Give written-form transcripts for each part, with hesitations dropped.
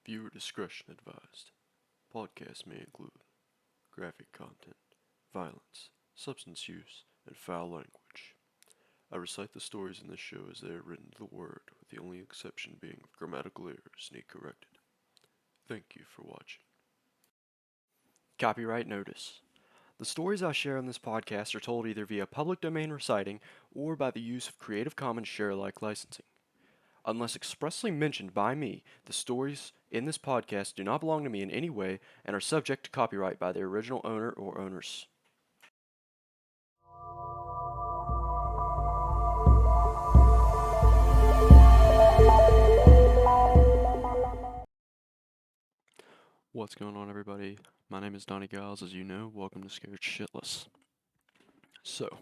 Viewer discretion advised. Podcasts may include graphic content, violence, substance use, and foul language. I recite the stories in this show as they are written to the word, with the only exception being if grammatical errors need corrected. Thank you for watching. Copyright notice. The stories I share on this podcast are told either via public domain reciting or by the use of Creative Commons share-alike licensing. Unless expressly mentioned by me, the stories in this podcast do not belong to me in any way and are subject to copyright by their original owner or owners. What's going on, everybody? My name is Donnie Giles, as you know. Welcome to Scared Shitless. So,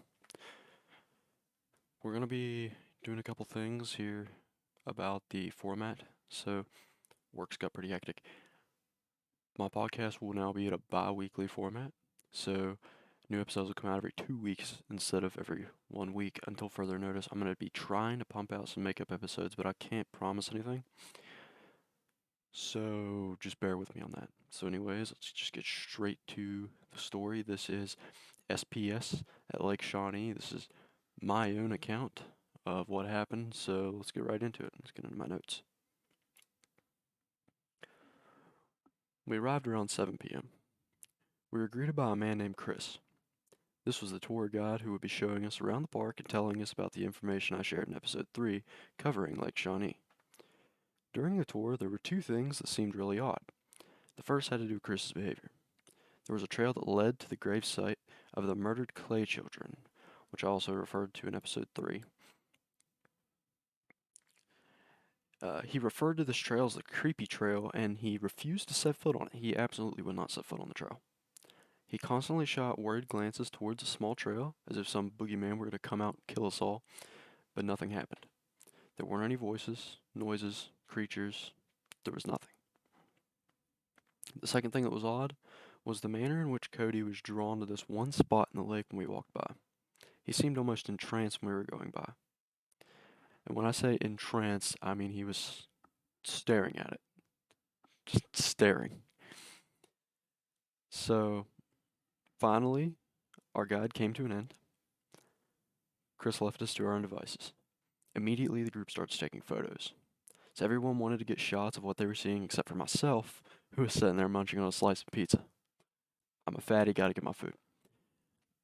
we're going to be doing a couple things here about the format. So, work's got pretty hectic. My podcast will now be at a bi-weekly format. So, new episodes will come out every 2 weeks instead of every 1 week until further notice. I'm going to be trying to pump out some makeup episodes, but I can't promise anything. So just bear with me on that. So anyways, let's just get straight to the story. This is SPS at Lake Shawnee. This is my own account of what happened. So let's get right into it. Let's get into my notes. We arrived around 7 p.m. We were greeted by a man named Chris. This was the tour guide who would be showing us around the park and telling us about the information I shared in episode 3 covering Lake Shawnee. During the tour, there were two things that seemed really odd. The first had to do with Chris's behavior. There was a trail that led to the gravesite of the murdered Clay children, which I also referred to in episode 3. He referred to this trail as the creepy trail, and he refused to set foot on it. He absolutely would not set foot on the trail. He constantly shot worried glances towards the small trail, as if some boogeyman were going to come out and kill us all, but nothing happened. There weren't any voices, noises, creatures. There was nothing. The second thing that was odd was the manner in which Cody was drawn to this one spot in the lake when we walked by. He seemed almost entranced when we were going by. And when I say entranced, I mean he was staring at it. Just staring. So, finally, our guide came to an end. Chris left us to our own devices. Immediately, the group starts taking photos. So everyone wanted to get shots of what they were seeing except for myself, who was sitting there munching on a slice of pizza. I'm a fatty, gotta get my food.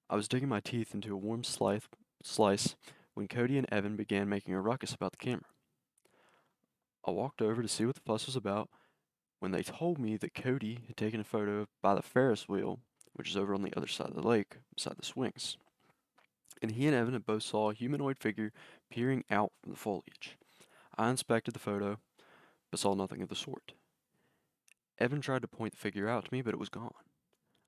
I was digging my teeth into a warm slice when Cody and Evan began making a ruckus about the camera. I walked over to see what the fuss was about when they told me that Cody had taken a photo by the Ferris wheel, which is over on the other side of the lake, beside the swings. And he and Evan had both saw a humanoid figure peering out from the foliage. I inspected the photo, but saw nothing of the sort. Evan tried to point the figure out to me, but it was gone.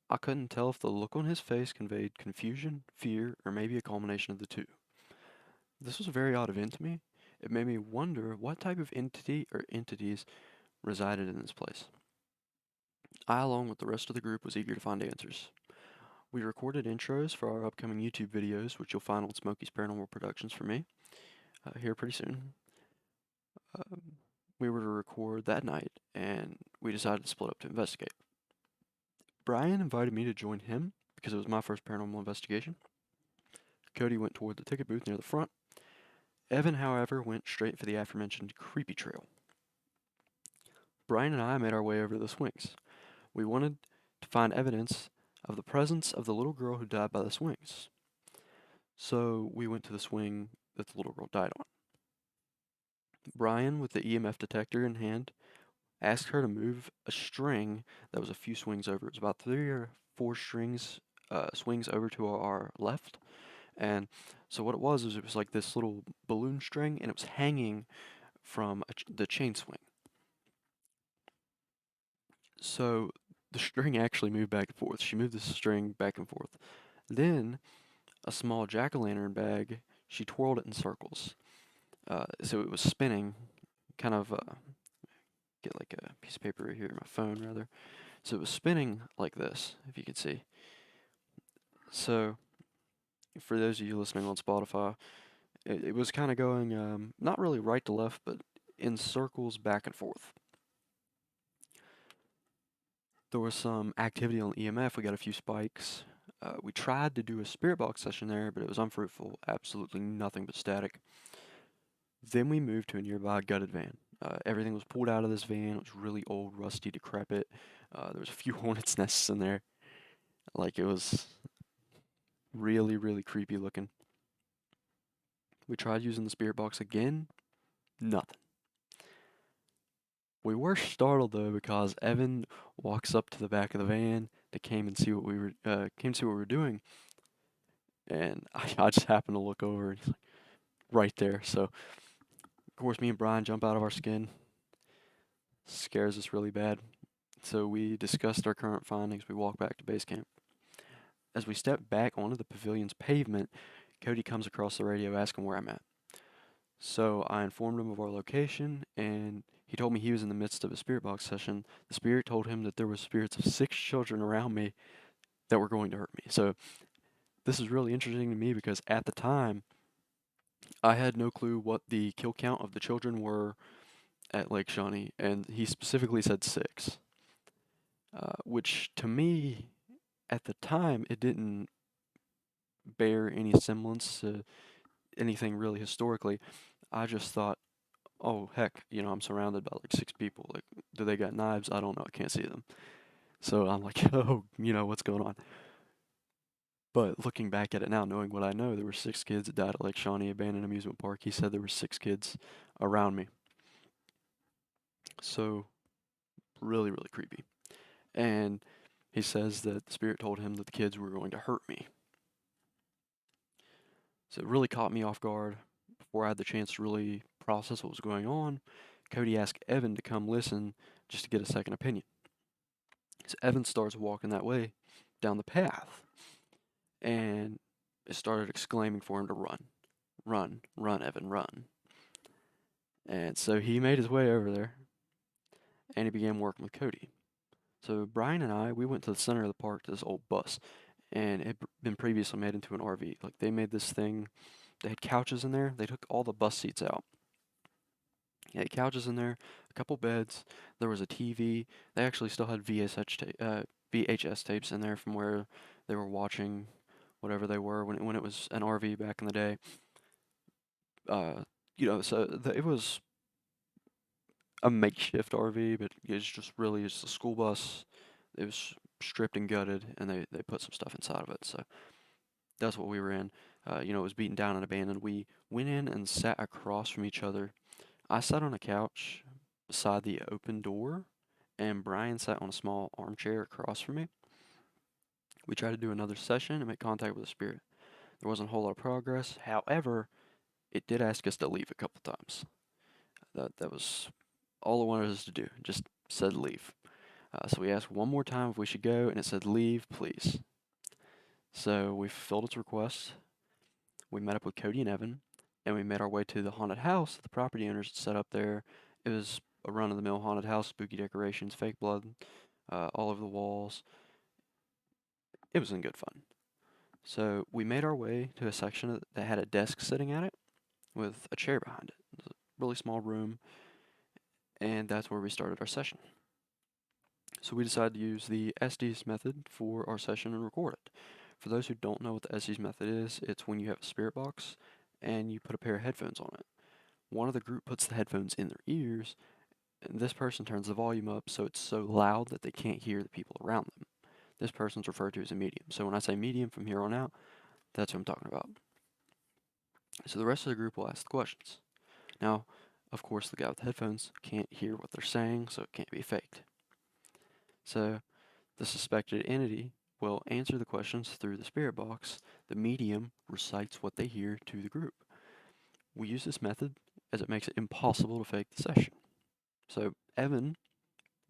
I couldn't tell if the look on his face conveyed confusion, fear, or maybe a culmination of the two. This was a very odd event to me. It made me wonder what type of entity or entities resided in this place. I, along with the rest of the group, was eager to find answers. We recorded intros for our upcoming YouTube videos, which you'll find on Smokey's Paranormal Productions for me, here pretty soon. We were to record that night, and we decided to split up to investigate. Brian invited me to join him because it was my first paranormal investigation. Cody went toward the ticket booth near the front. Evan, however, went straight for the aforementioned creepy trail. Brian and I made our way over to the swings. We wanted to find evidence of the presence of the little girl who died by the swings. So we went to the swing that the little girl died on. Brian, with the EMF detector in hand, asked her to move a string that was a few swings over. It was about 3 or 4 swings over to our left. And so what it was like this little balloon string, and it was hanging from the chain swing. So the string actually moved back and forth. She moved the string back and forth. Then a small jack-o'-lantern bag, she twirled it in circles. So it was spinning, kind of, get like a piece of paper right here, my phone rather. So it was spinning like this, if you can see. So for those of you listening on Spotify, it was kind of going, not really right to left, but in circles back and forth. There was some activity on EMF. We got a few spikes. We tried to do a spirit box session there, but it was unfruitful. Absolutely nothing but static. Then we moved to a nearby gutted van. Everything was pulled out of this van. It was really old, rusty, decrepit. There was a few hornets' nests in there. Like, it was really, really creepy looking. We tried using the spirit box again. Nothing. We were startled though because Evan walks up to the back of the van to came and see what we were doing, and I just happened to look over and he's like right there. So of course me and Brian jump out of our skin. Scares us really bad. So we discussed our current findings. We walk back to base camp. As we step back onto the pavilion's pavement, Cody comes across the radio asking where I'm at. So I informed him of our location, and he told me he was in the midst of a spirit box session. The spirit told him that there were spirits of 6 children around me that were going to hurt me. So this is really interesting to me because at the time, I had no clue what the kill count of the children were at Lake Shawnee, and he specifically said 6, which to me, at the time, it didn't bear any semblance to anything really historically. I just thought, oh heck, I'm surrounded by like 6 people. Like, do they got knives? I don't know. I can't see them. So I'm like, oh, what's going on? But looking back at it now, knowing what I know, there were 6 kids that died at Lake Shawnee Abandoned Amusement Park. He said there were 6 kids around me. So really, really creepy. And he says that the spirit told him that the kids were going to hurt me. So it really caught me off guard. Before I had the chance to really process what was going on, Cody asked Evan to come listen just to get a second opinion. So Evan starts walking that way down the path, and it started exclaiming for him to run. Run, run, Evan, run. And so he made his way over there, and he began working with Cody. So Brian and I, we went to the center of the park to this old bus, and it had been previously made into an RV. Like, they made this thing, they had couches in there, they took all the bus seats out. They had couches in there, a couple beds, there was a TV. They actually still had VHS tapes in there from where they were watching whatever they were when it was an RV back in the day. It was a makeshift RV, but it's just really just a school bus. It was stripped and gutted, and they put some stuff inside of it. So that's what we were in. It was beaten down and abandoned. We went in and sat across from each other. I sat on a couch beside the open door, and Brian sat on a small armchair across from me. We tried to do another session and make contact with the spirit. There wasn't a whole lot of progress. However, it did ask us to leave a couple times. That was all it wanted us to do. Just said leave. So we asked one more time if we should go, and it said leave, please. So we fulfilled its request. We met up with Cody and Evan, and we made our way to the haunted house that the property owners had set up there. It was a run-of-the-mill haunted house, spooky decorations, fake blood all over the walls. It was in good fun. So we made our way to a section that had a desk sitting at it with a chair behind it. It was a really small room, and that's where we started our session. So we decided to use the SD's method for our session and record it. For those who don't know what the SD's method is, it's when you have a spirit box and you put a pair of headphones on it. One of the group puts the headphones in their ears, and this person turns the volume up so it's so loud that they can't hear the people around them. This person's referred to as a medium. So when I say medium from here on out, that's what I'm talking about. So the rest of the group will ask the questions. Now, of course, the guy with the headphones can't hear what they're saying, so it can't be faked. So the suspected entity will answer the questions through the spirit box. The medium recites what they hear to the group. We use this method as it makes it impossible to fake the session. So Evan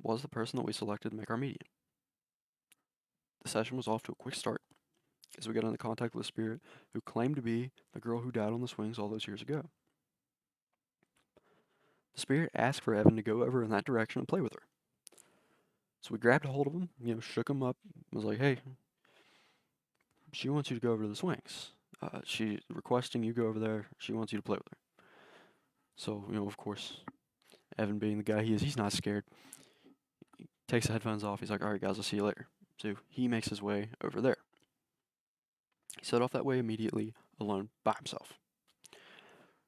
was the person that we selected to make our medium. The session was off to a quick start as we got into contact with a spirit who claimed to be the girl who died on the swings all those years ago. The spirit asked for Evan to go over in that direction and play with her. So we grabbed a hold of him, shook him up, was like, hey, she wants you to go over to the swings. She's requesting you go over there. She wants you to play with her. So, of course, Evan being the guy he is, he's not scared. Takes the headphones off. He's like, all right, guys, I'll see you later. So he makes his way over there. He set off that way immediately, alone by himself.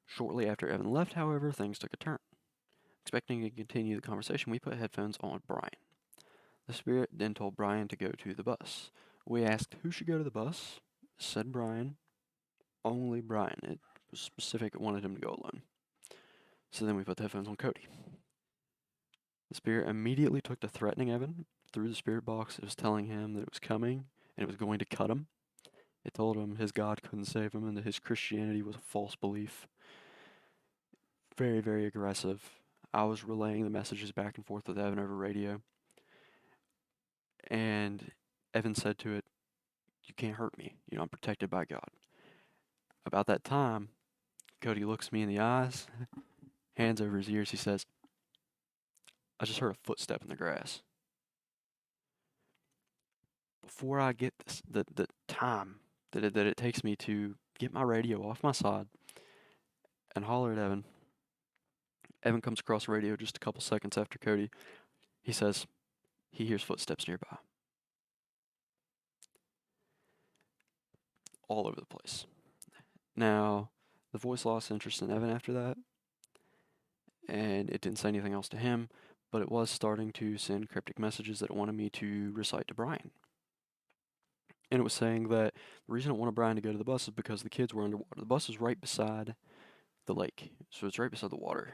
Shortly after Evan left, however, things took a turn. Expecting to continue the conversation, we put headphones on Brian. The spirit then told Brian to go to the bus. We asked who should go to the bus. Said Brian. Only Brian. It was specific, it wanted him to go alone. So then we put the headphones on Cody. The spirit immediately took to threatening Evan. Through the spirit box, it was telling him that it was coming and it was going to cut him. It told him his God couldn't save him and that his Christianity was a false belief. Very, very aggressive. I was relaying the messages back and forth with Evan over radio. And Evan said to it, you can't hurt me. I'm protected by God. About that time, Cody looks me in the eyes, hands over his ears. He says, I just heard a footstep in the grass. Before I get the time that it takes me to get my radio off my side and holler at Evan, Evan comes across the radio just a couple seconds after Cody. He says he hears footsteps nearby. All over the place. Now, the voice lost interest in Evan after that, and it didn't say anything else to him, but it was starting to send cryptic messages that it wanted me to recite to Brian. And it was saying that the reason it wanted Brian to go to the bus is because the kids were underwater. The bus is right beside the lake, so it's right beside the water.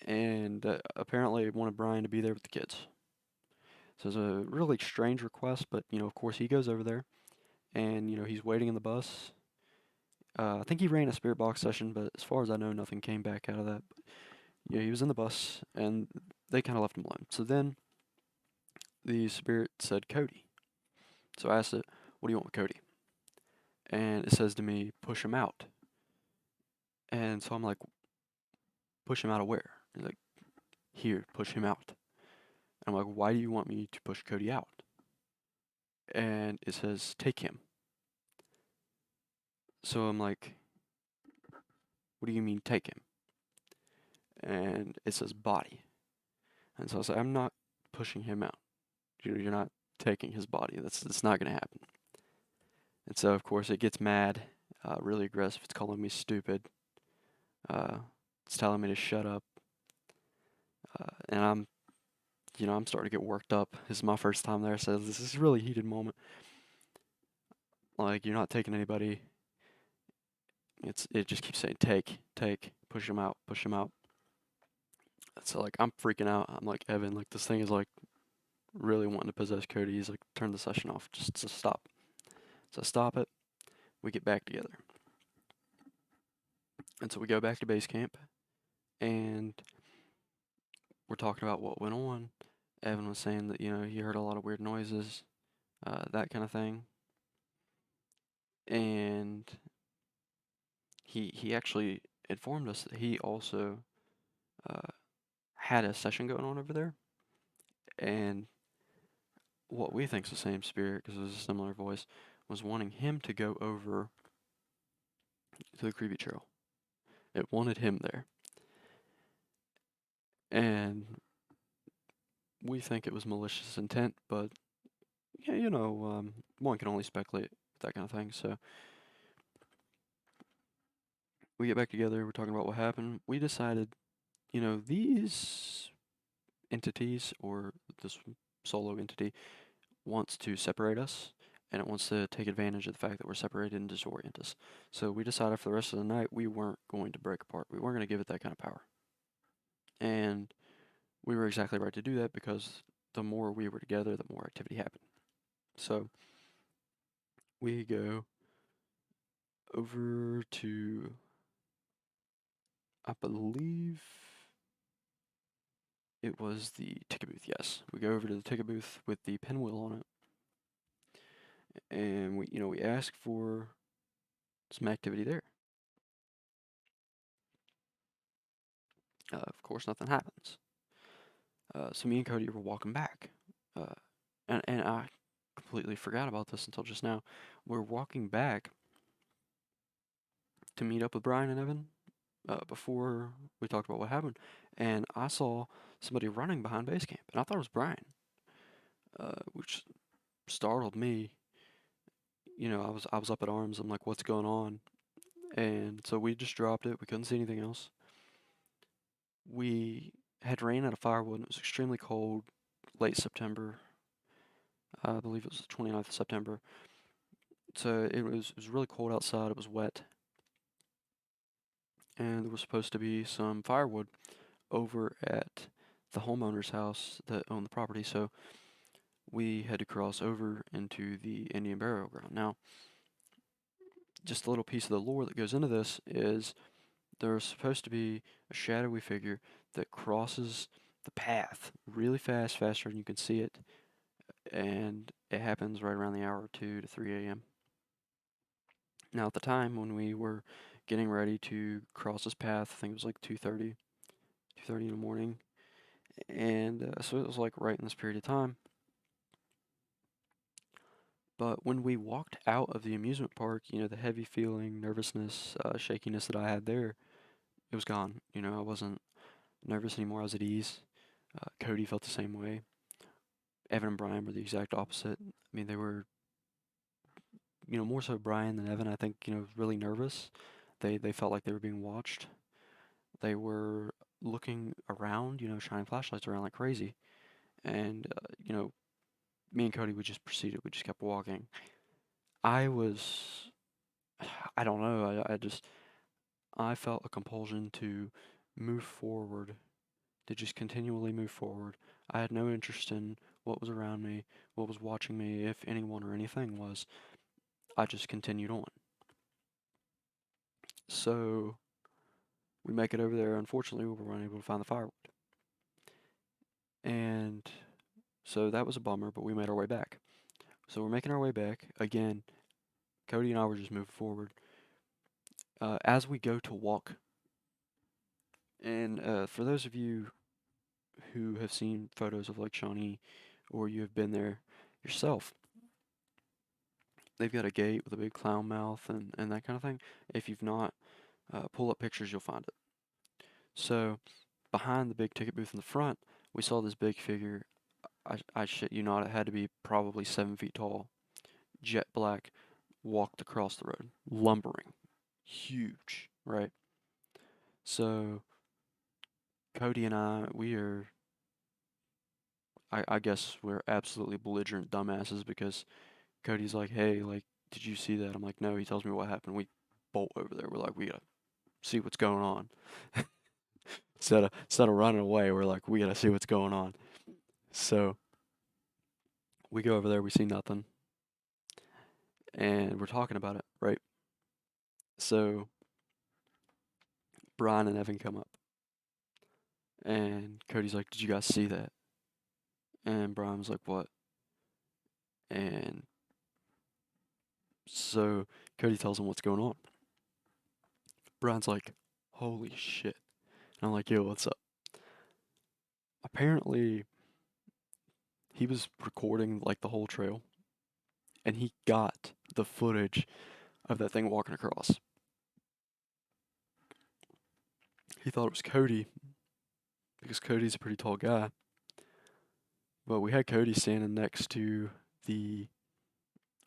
And apparently it wanted Brian to be there with the kids. So it's a really strange request, but, of course he goes over there, and, he's waiting in the bus. I think he ran a spirit box session, but as far as I know, nothing came back out of that. But, he was in the bus, and they kind of left him alone. So then the spirit said, Cody. So I asked it, what do you want with Cody? And it says to me, push him out. And so I'm like, push him out of where? He's like, here, push him out. And I'm like, why do you want me to push Cody out? And it says, take him. So I'm like, what do you mean take him? And it says body. And so I said, I'm not pushing him out. You're not taking his body. That's not going to happen. And so, of course, it gets mad, really aggressive. It's calling me stupid. It's telling me to shut up. And I'm starting to get worked up. This is my first time there, so this is a really heated moment. Like, you're not taking anybody. It just keeps saying take, push him out, push him out. So like I'm freaking out. I'm like, Evan, like this thing is like really wanting to possess Cody. He's like, turn the session off, just stop. So I stop it. We get back together. And so we go back to base camp and we're talking about what went on. Evan was saying that, he heard a lot of weird noises, that kind of thing. And he actually informed us that he also had a session going on over there. And what we think is the same spirit, because it was a similar voice, was wanting him to go over to the creepy trail. It wanted him there. And we think it was malicious intent, but yeah, one can only speculate with that kind of thing. So we get back together, we're talking about what happened. We decided, these entities or this solo entity wants to separate us, and it wants to take advantage of the fact that we're separated and disorient us. So we decided for the rest of the night we weren't going to break apart. We weren't going to give it that kind of power. And we were exactly right to do that because the more we were together, the more activity happened. So we go over to, I believe it was the ticket booth, yes. We go over to the ticket booth with the pinwheel on it. And we ask for some activity there. Of course, nothing happens. So me and Cody were walking back. And I completely forgot about this until just now. We're walking back to meet up with Brian and Evan. before we talked about what happened, and I saw somebody running behind base camp, and I thought it was Brian, which startled me. I was up at arms. I'm like, what's going on? And so we just dropped it. We couldn't see anything else. We had ran out of firewood, and it was extremely cold, late September. I believe it was the 29th of September. So it was really cold outside. It was wet, and there was supposed to be some firewood over at the homeowner's house that owned the property. So we had to cross over into the Indian burial ground. Now, just a little piece of the lore that goes into this is there's supposed to be a shadowy figure that crosses the path really fast, faster than you can see it, and it happens right around the hour of 2 to 3 a.m. Now, at the time when we were getting ready to cross this path, I think it was like 2:30 in the morning, and so it was like right in this period of time. But when we walked out of the amusement park, the heavy feeling, nervousness, shakiness that I had there, it was gone. I wasn't nervous anymore. I was at ease. Cody felt the same way. Evan and Brian were the exact opposite. I mean, they were, more so Brian than Evan. I think, really nervous. They felt like they were being watched. They were looking around, shining flashlights around like crazy. And, me and Cody, we just proceeded. We just kept walking. I was, I don't know. I felt a compulsion to move forward, to just continually move forward. I had no interest in what was around me, what was watching me, if anyone or anything was. I just continued on. So we make it over there. Unfortunately, we were unable to find the firewood. And so that was a bummer, but we made our way back. So we're making our way back. Again, Cody and I were just moving forward. As we go to walk, and for those of you who have seen photos of Lake Shawnee or you have been there yourself, they've got a gate with a big clown mouth and that kind of thing. If you've not, pull up pictures, you'll find it. So behind the big ticket booth in the front, we saw this big figure. I shit you not, it had to be probably 7 feet tall, jet black, walked across the road, lumbering, huge, right? So Cody and I guess we're absolutely belligerent dumbasses because Cody's like, hey, like, did you see that? I'm like, no. He tells me what happened. We bolt over there. We're like, we gotta see what's going on. Instead of running away, we're like, we gotta see what's going on. So we go over there. We see nothing, and we're talking about it, right? So Brian and Evan come up, and Cody's like, did you guys see that? And Brian was like, what? And so Cody tells him what's going on. Brian's like, holy shit. And I'm like, yo, what's up? Apparently, he was recording like the whole trail, and he got the footage of that thing walking across. He thought it was Cody because Cody's a pretty tall guy, but we had Cody standing next to the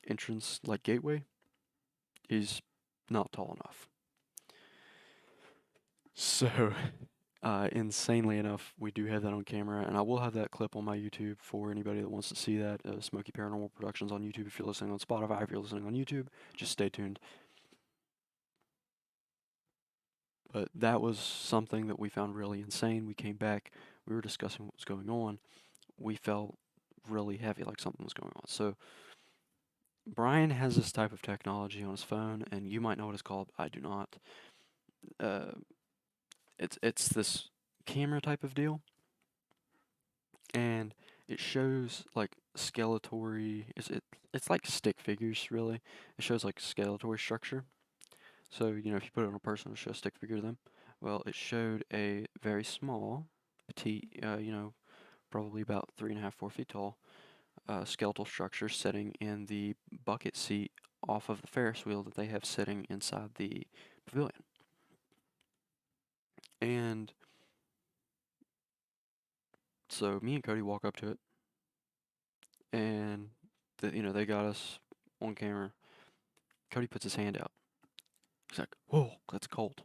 entrance like gateway. He's not tall enough. So, insanely enough, we do have that on camera, and I will have that clip on my YouTube for anybody that wants to see that. Smoky Paranormal Productions on YouTube if you're listening on Spotify. If you're listening on YouTube, just stay tuned. But that was something that we found really insane. We came back, we were discussing what was going on. We felt really heavy, like something was going on. So, Brian has this type of technology on his phone, and you might know what it's called. I do not. Uh, it's this camera type of deal, and it shows like skeletory. It's like stick figures, really. It shows like skeletory structure. So if you put it on a person, it'll show a stick figure to them. Well, it showed a very small, petite, probably about 3.5, 4 feet tall, skeletal structure sitting in the bucket seat off of the Ferris wheel that they have sitting inside the pavilion. So me and Cody walk up to it, and they got us on camera. Cody puts his hand out. He's like, "Whoa, that's cold."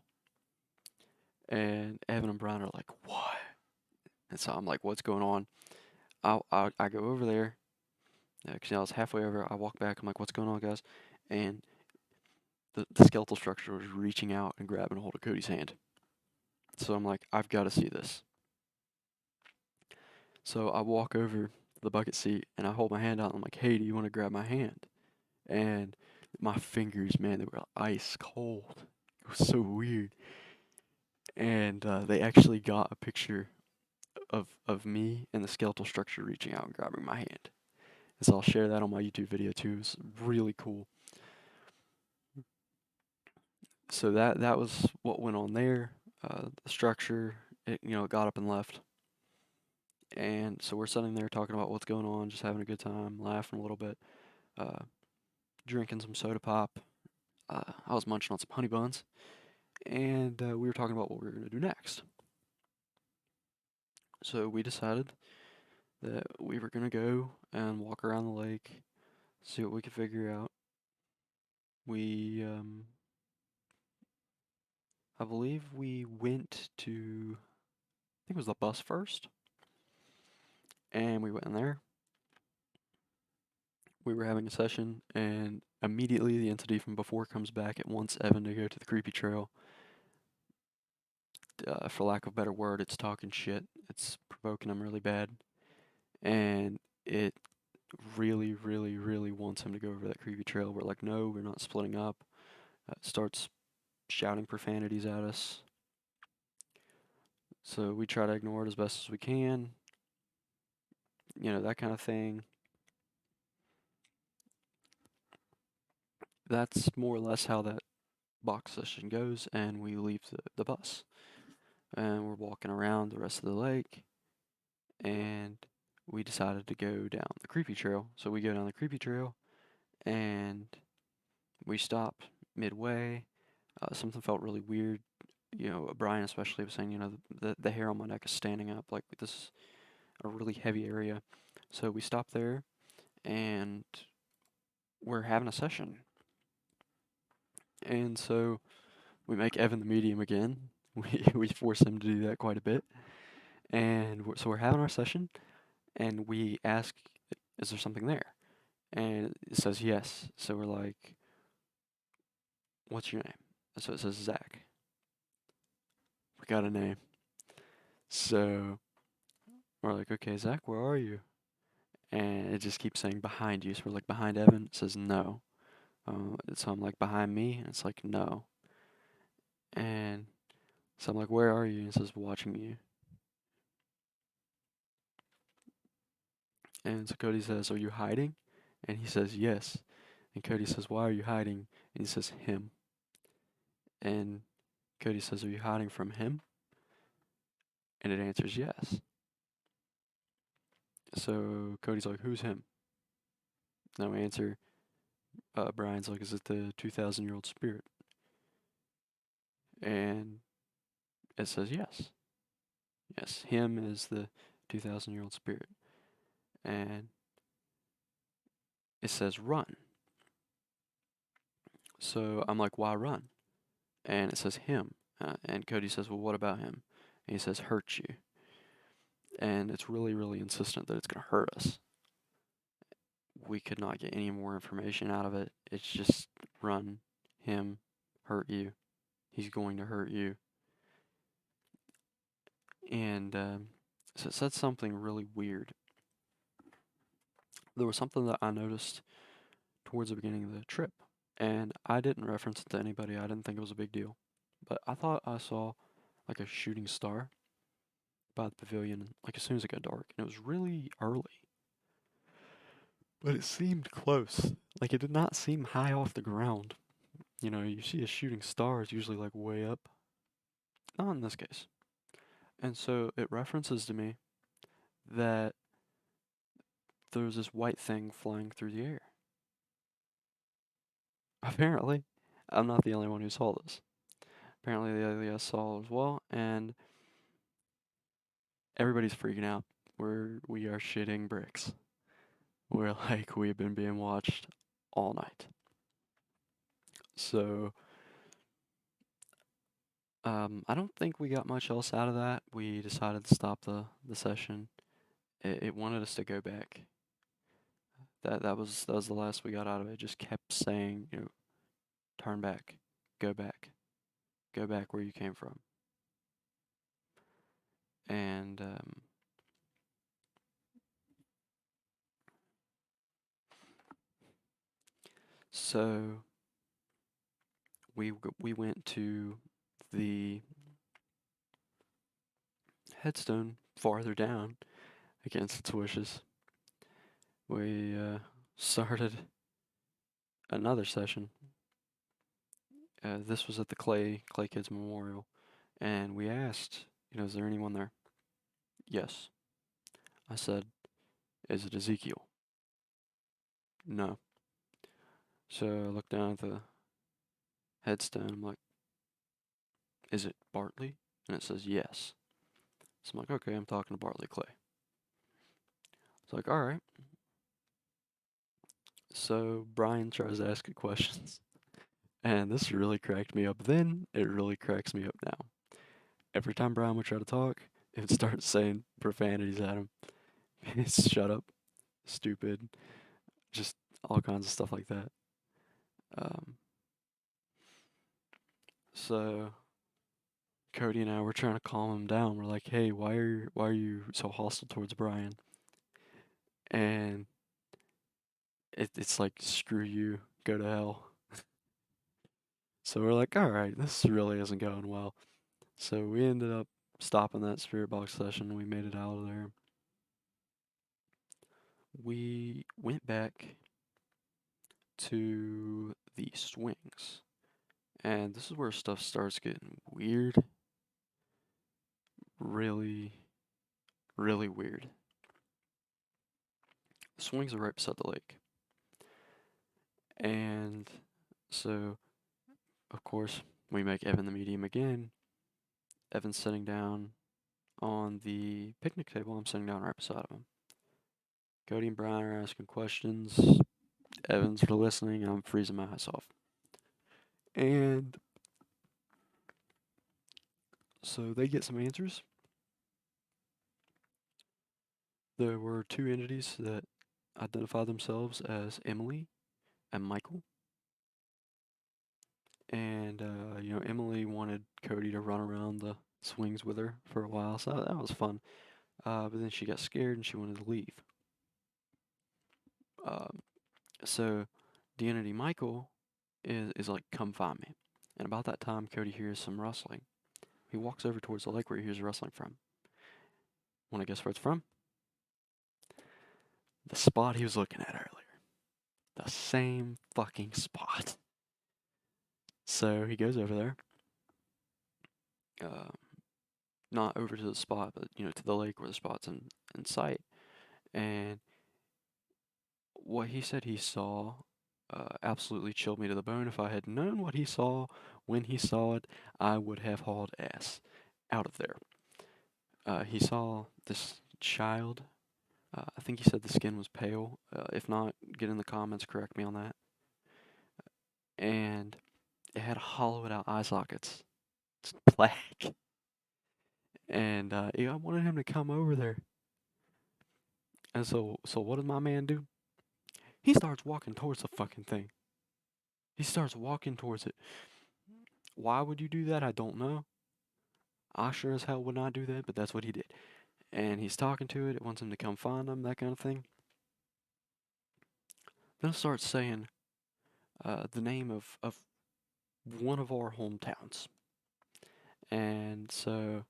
And Evan and Brian are like, "What?" And so I'm like, "What's going on?" I go over there. Because I was halfway over. I walk back. I'm like, "What's going on, guys?" And the skeletal structure was reaching out and grabbing hold of Cody's hand. So I'm like, "I've got to see this." So I walk over the bucket seat and I hold my hand out. And I'm like, "Hey, do you want to grab my hand?" And my fingers, man, they were ice cold. It was so weird. And they actually got a picture of me and the skeletal structure reaching out and grabbing my hand. And so I'll share that on my YouTube video too. It's really cool. So that was what went on there. The structure, it got up and left. And so we're sitting there talking about what's going on, just having a good time, laughing a little bit, uh, drinking some soda pop. I was munching on some honey buns, and we were talking about what we were going to do next. So we decided that we were going to go and walk around the lake, see what we could figure out. We, I believe we went to, I think it was the bus first, and we went in there. We were having a session, and immediately the entity from before comes back. It wants Evan to go to the creepy trail. For lack of a better word, it's talking shit. It's provoking him really bad. And it really, really, really wants him to go over that creepy trail. We're like, no, we're not splitting up. It starts shouting profanities at us. So we try to ignore it as best as we can. That kind of thing. That's more or less how that box session goes, and we leave the bus. And we're walking around the rest of the lake, and we decided to go down the creepy trail. So we go down the creepy trail, and we stop midway. Something felt really weird. Brian especially was saying, the hair on my neck is standing up. Like, this is a really heavy area. So we stop there, and we're having a session. And so we make Evan the medium again. We force him to do that quite a bit. And so we're having our session, and we ask, is there something there? And it says yes. So we're like, what's your name? So it says Zach. We got a name. So we're like, okay, Zach, where are you? And it just keeps saying behind you. So we're like, behind Evan? It says no. So I'm like, behind me? And it's like, no. And so I'm like, where are you? And it says, watching you. And so Cody says, are you hiding? And he says, yes. And Cody says, why are you hiding? And he says, him. And Cody says, are you hiding from him? And it answers yes. So Cody's like, who's him? No answer. Brian's like, is it the 2,000-year-old spirit? And it says yes. Yes, him is the 2,000-year-old spirit. And it says run. So I'm like, why run? And it says him. And Cody says, well, what about him? And he says, hurt you. And it's really, really insistent that it's going to hurt us. We could not get any more information out of it. It's just run, him, hurt you. He's going to hurt you. And so it said something really weird. There was something that I noticed towards the beginning of the trip, and I didn't reference it to anybody. I didn't think it was a big deal. But I thought I saw like a shooting star by the pavilion, like as soon as it got dark, and it was really early. But it seemed close. Like it did not seem high off the ground. You see a shooting star is usually like way up. Not in this case. And so it references to me that there's this white thing flying through the air. Apparently, I'm not the only one who saw this. Apparently the other guys saw it as well, and everybody's freaking out. we are shitting bricks. We're like, we've been being watched all night. So, I don't think we got much else out of that. We decided to stop the session. It wanted us to go back. That was the last we got out of it. It just kept saying, turn back, go back, go back where you came from. And so we went to the headstone farther down against its wishes. We started another session. This was at the Clay Kids Memorial, and we asked, is there anyone there? Yes. I said, is it Ezekiel? No. So I looked down at the headstone. I'm like, is it Bartley? And it says yes. So I'm like, okay, I'm talking to Bartley Clay. It's like, all right. So Brian tries to ask it questions. And this really cracked me up then. It really cracks me up now. Every time Brian would try to talk, it would start saying profanities at him. Shut up, stupid, just all kinds of stuff like that. Um, so Cody and I were trying to calm him down. We're like, hey, why are you so hostile towards Brian? And it's like, screw you, go to hell. So we're like, all right, this really isn't going well. So we ended up stopping that spirit box session. We made it out of there. We went back to the swings. And this is where stuff starts getting weird. Really, really weird. The swings are right beside the lake. And so, of course, we make Evan the medium again. Evan's sitting down on the picnic table. I'm sitting down right beside of him. Cody and Brian are asking questions. Evan's listening. I'm freezing my ass off. And so they get some answers. There were two entities that identified themselves as Emily and Michael. And, Emily wanted Cody to run around the swings with her for a while, so that was fun. But then she got scared and she wanted to leave. Um, so the entity Michael is like, come find me. And about that time, Cody hears some rustling. He walks over towards the lake where he hears rustling from. Want to guess where it's from? The spot he was looking at earlier. The same fucking spot. So he goes over there. Not over to the spot, but, to the lake where the spot's in sight. And what he said he saw absolutely chilled me to the bone. If I had known what he saw when he saw it, I would have hauled ass out of there. He saw this child. I think he said the skin was pale. If not, get in the comments, correct me on that. And it had hollowed out eye sockets. It's black. And I wanted him to come over there. And so what did my man do? He starts walking towards the fucking thing. He starts walking towards it. Why would you do that? I don't know. I sure as hell would not do that, but that's what he did. And he's talking to it. It wants him to come find him, that kind of thing. Then it starts saying the name of one of our hometowns. And so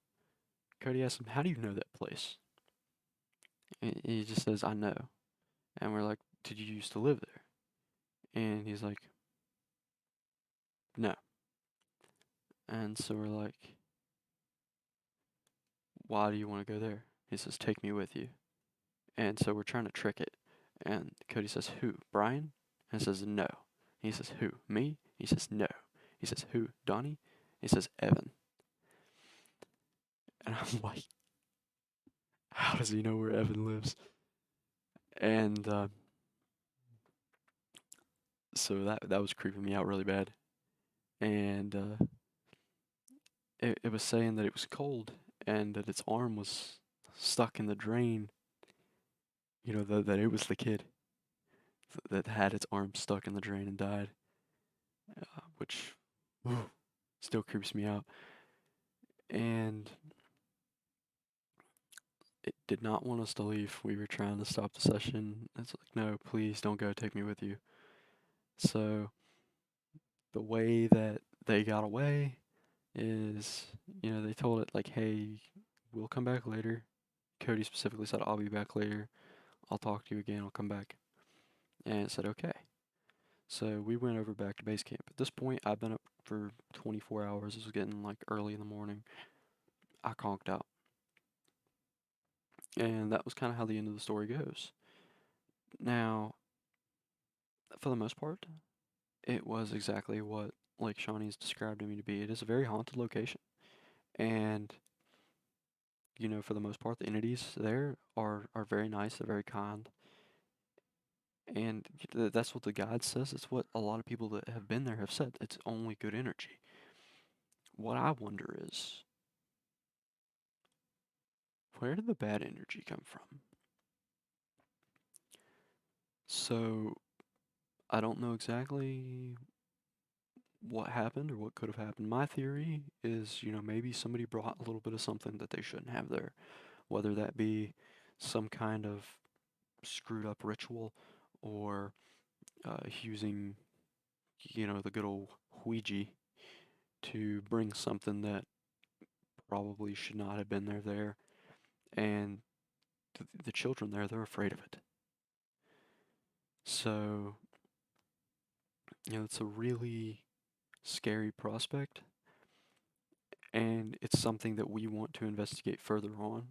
Cody asks him, how do you know that place? And he just says, I know. And we're like, did you used to live there? And he's like, no. And so we're like, why do you want to go there? He says, take me with you. And so we're trying to trick it. And Cody says, who? Brian? And says, no. He says, who? Me? He says, no. He says, who? Donnie? He says, Evan. And I'm like, How does he know where Evan lives? And so that was creeping me out really bad. And it was saying that it was cold and that its arm was stuck in the drain. You know, that it was the kid that had its arm stuck in the drain and died, which still creeps me out. And it did not want us to leave. We were trying to stop the session. It's like, no, please don't go. Take me with you. So the way that they got away is, they told it like, hey, we'll come back later. Cody specifically said, I'll be back later. I'll talk to you again. I'll come back. And it said, okay. So we went over back to base camp. At this point, I've been up for 24 hours. It was getting like early in the morning. I conked out. And that was kind of how the end of the story goes. Now, for the most part, it was exactly what Lake Shawnee's described to me to be. It is a very haunted location. And, for the most part, the entities there are very nice. They're very kind. And that's what the guide says. It's what a lot of people that have been there have said. It's only good energy. What I wonder is, where did the bad energy come from? So, I don't know exactly what happened or what could have happened. My theory is, maybe somebody brought a little bit of something that they shouldn't have there, whether that be some kind of screwed up ritual or using, the good old Ouija to bring something that probably should not have been there. And the children there, they're afraid of it. So, it's a really scary prospect, and it's something that we want to investigate further on.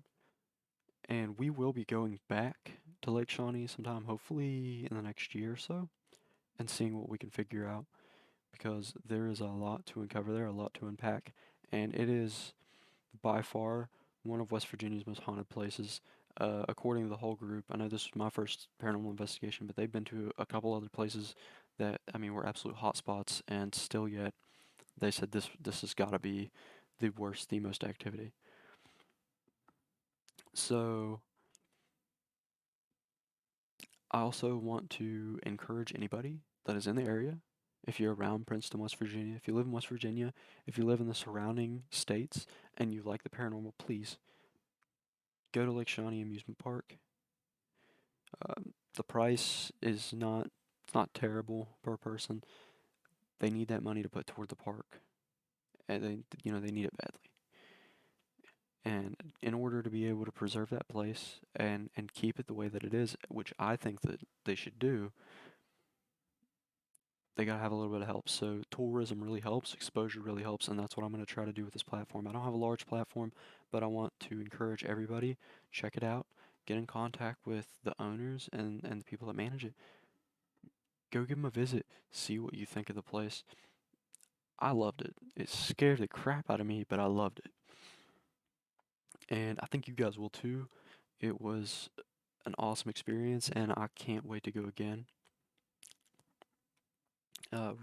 And we will be going back to Lake Shawnee sometime, hopefully in the next year or so, and seeing what we can figure out, because there is a lot to uncover there, a lot to unpack, and it is by far one of West Virginia's most haunted places. According to the whole group, I know this was my first paranormal investigation, but they've been to a couple other places that, I mean, were absolute hotspots, and still yet they said this has got to be the worst, the most activity. So I also want to encourage anybody that is in the area, if you're around Princeton, West Virginia, if you live in West Virginia, if you live in the surrounding states and you like the paranormal, please go to Lake Shawnee Amusement Park. The price is not terrible per person. They need that money to put toward the park, and they need it badly. And in order to be able to preserve that place and keep it the way that it is, which I think that they should do, they gotta have a little bit of help. So tourism really helps, exposure really helps, and that's what I'm gonna try to do with this platform. I don't have a large platform, but I want to encourage everybody, check it out, get in contact with the owners and the people that manage it. Go give them a visit, see what you think of the place. I loved it. It scared the crap out of me, but I loved it. And I think you guys will too. It was an awesome experience, and I can't wait to go again.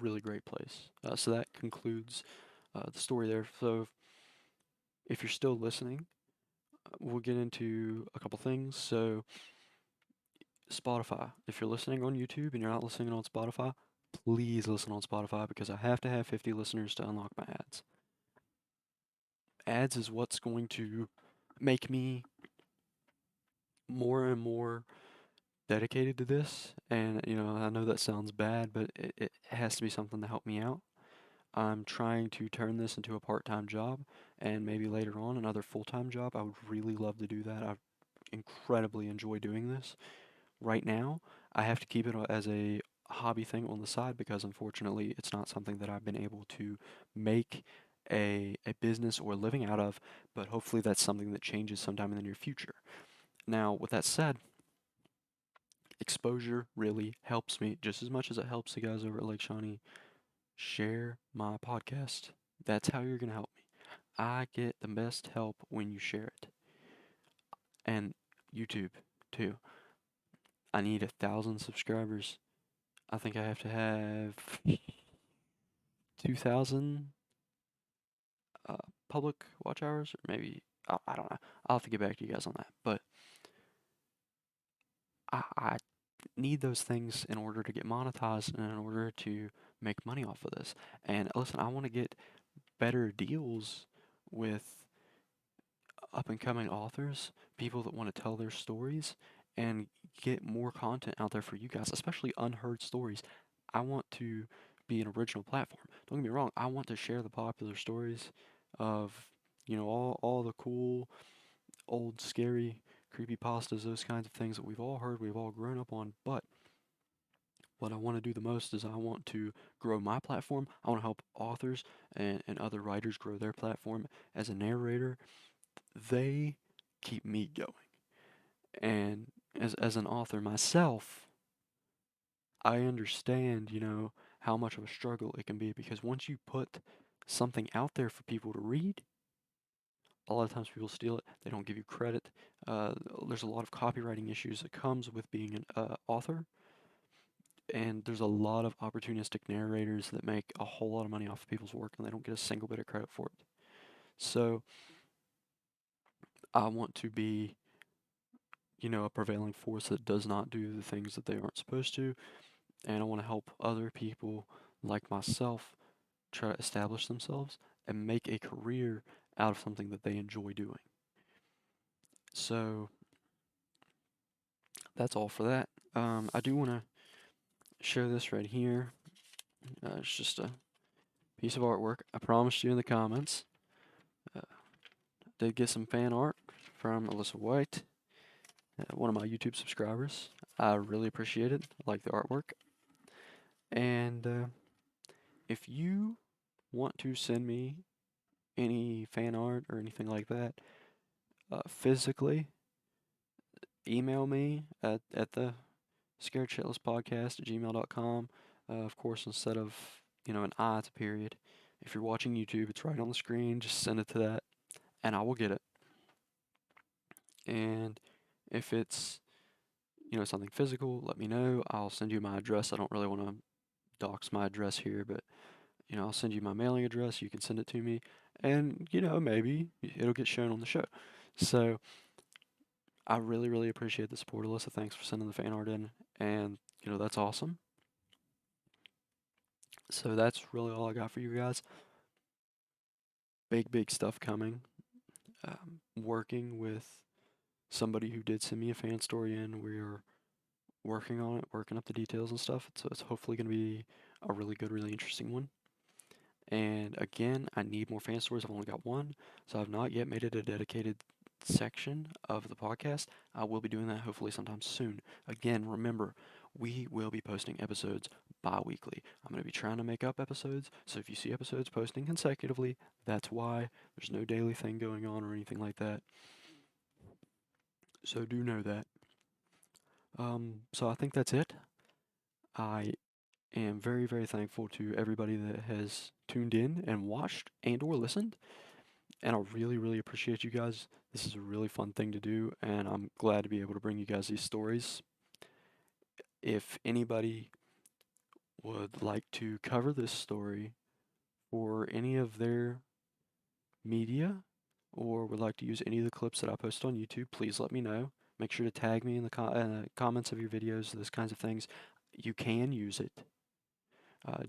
Really great place. So that concludes the story there. So if you're still listening, we'll get into a couple things. So Spotify. If you're listening on YouTube and you're not listening on Spotify, please listen on Spotify, because I have to have 50 listeners to unlock my ads. Ads is what's going to make me more and more dedicated to this. And, I know that sounds bad, but it has to be something to help me out. I'm trying to turn this into a part-time job, and maybe later on another full-time job. I would really love to do that. I incredibly enjoy doing this. Right now, I have to keep it as a hobby thing on the side, because unfortunately it's not something that I've been able to make a business or a living out of, but hopefully that's something that changes sometime in the near future. Now, with that said, exposure really helps me just as much as it helps the guys over at Lake Shawnee. Share my podcast. That's how you're going to help me. I get the best help when you share it. and YouTube too. I need 1,000 subscribers. I think I have to have 2,000 uh, public watch hours, or maybe I don't know. I'll have to get back to you guys on that. But I need those things in order to get monetized and in order to make money off of this. And listen, I want to get better deals with up and coming authors, people that want to tell their stories, and get more content out there for you guys, especially unheard stories. I want to be an original platform. Don't get me wrong, I want to share the popular stories of, all the cool, old, scary, creepy pastas, those kinds of things that we've all heard, we've all grown up on. But what I want to do the most is I want to grow my platform. I want to help authors and other writers grow their platform. As a narrator, they keep me going. And as an author myself, I understand, how much of a struggle it can be, because once you put something out there for people to read, a lot of times people steal it. They don't give you credit. There's a lot of copywriting issues that comes with being an author, and there's a lot of opportunistic narrators that make a whole lot of money off of people's work, and they don't get a single bit of credit for it. So I want to be, a prevailing force that does not do the things that they aren't supposed to, and I want to help other people like myself try to establish themselves and make a career out of something that they enjoy doing. So that's all for that. I do want to share this right here. It's just a piece of artwork. I promised you in the comments. Did get some fan art from Alyssa White, one of my YouTube subscribers. I really appreciate it. I like the artwork. And if you want to send me any fan art or anything like that, physically, email me at the scaredshitlesspodcast@gmail.com. Of course, instead of, an I, it's a period. If you're watching YouTube, it's right on the screen. Just send it to that, and I will get it. And if it's, something physical, let me know. I'll send you my address. I don't really want to dox my address here, but, I'll send you my mailing address. You can send it to me, and, maybe it'll get shown on the show. So I really, really appreciate the support, Alyssa. Thanks for sending the fan art in, and, that's awesome. So that's really all I got for you guys. Big, big stuff coming. Working with somebody who did send me a fan story in. We're working on it, working up the details and stuff. So it's hopefully going to be a really good, really interesting one. And again, I need more fan stories. I've only got one, so I've not yet made it a dedicated section of the podcast. I will be doing that hopefully sometime soon. Again, remember, we will be posting episodes bi-weekly. I'm going to be trying to make up episodes, so if you see episodes posting consecutively, that's why. There's no daily thing going on or anything like that. So do know that. So I think that's it. I am very, very thankful to everybody that has tuned in and watched and or listened. And I really, really appreciate you guys. This is a really fun thing to do, and I'm glad to be able to bring you guys these stories. If anybody would like to cover this story for any of their media or would like to use any of the clips that I post on YouTube, please let me know. Make sure to tag me in the comments of your videos, those kinds of things. You can use it.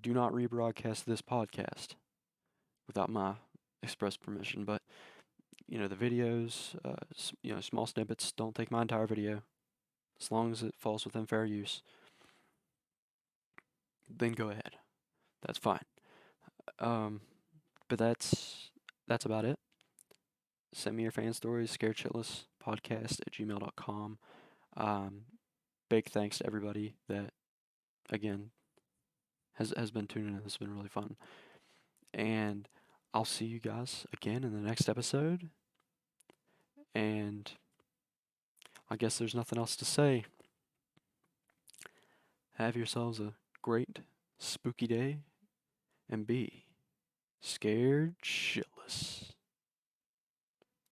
Do not rebroadcast this podcast without my express permission, but the videos, small snippets, don't take my entire video. As long as it falls within fair use, then go ahead. That's fine. But that's about it. Send me your fan stories, scaredshitlesspodcast@gmail.com. Big thanks to everybody that, again, has been tuning in. It's been really fun. And I'll see you guys again in the next episode. And I guess there's nothing else to say. Have yourselves a great, spooky day, and be scared shitless.